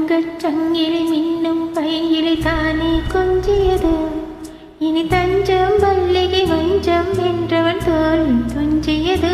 தங்கச் சங்கிலி மின்னும் பைங்கிலி தானே கொஞ்சியது. இனி தஞ்சம் மல்லிகை வஞ்சம் என்றவன் தோல் துஞ்சியது.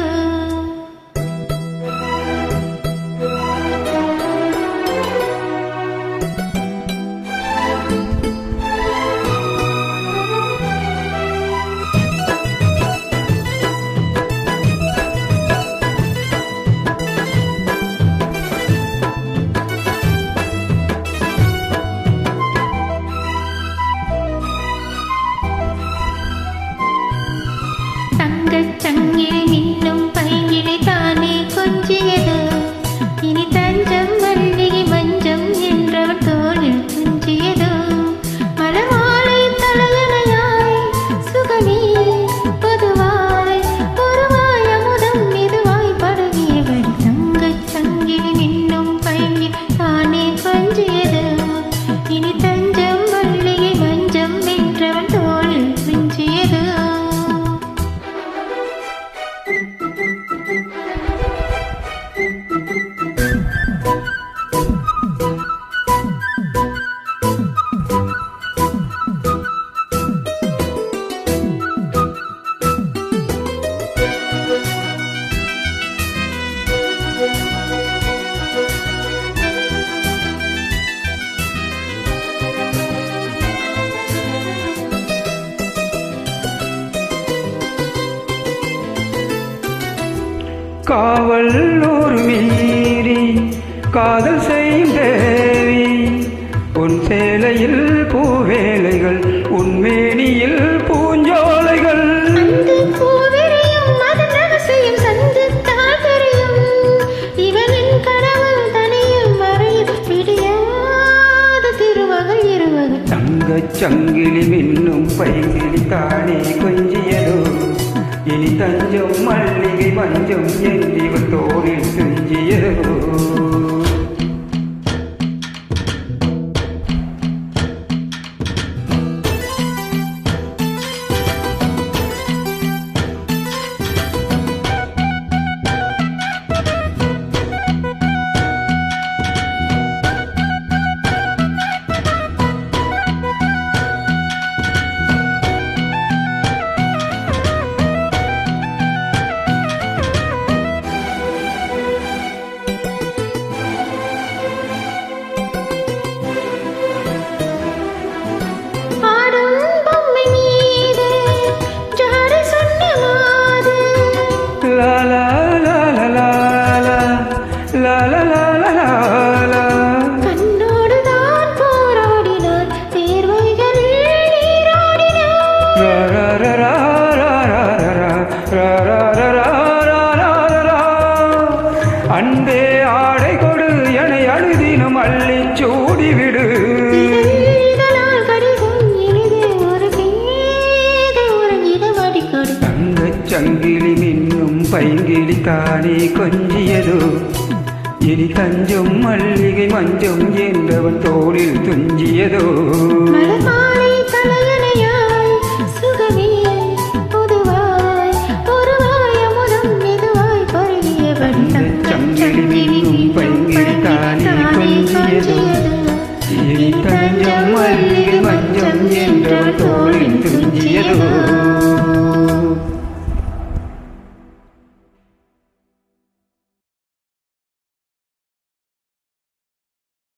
சங்கிலி மின்னும் பைங்கிலி தானே கொஞ்சியது. இனி தஞ்சம் மல்லிகை மஞ்சம் என்றவன் தோளில் துஞ்சியது. மலமாலை தலையணையாய் சுகமே பொதுவாய் பொறுவாய் அமுதம் மெதுவாய் பழகியபடி தங்கச் சங்கிலி மின்னும் பைங்கிலி தானே கொஞ்சியது. இனி தஞ்சம் மல்லிகை மஞ்சம் என்றவன் தோளில் துஞ்சியது. காவல் ஒரு மீறி காதல் செய்யும் தேவி, உன் சேலையில் பூவேலைகள் உன்மேனியில் பூஞ்சோலைகள். தங்கச் சங்கிலி மின்னும் பைங்கிலி தானே கொஞ்சியதோ. இனி தஞ்சம் மல்லிகை மஞ்சம் என்றிவன் தோளில் துஞ்சியதோ. கண்ணோடுதான் போராடினான் தேர்வைகளில் நீராடினான். அன்பே ஆடை கொடு என அழுதினும் அள்ளி சூடிவிடு. தங்கச் சங்கிலி மின்னும் பைங்கிலி தானே கொஞ்சியதோ. இனி தஞ்சம் மல்லிகை மஞ்சம் என்றவன் தோளில் துஞ்சியதோ.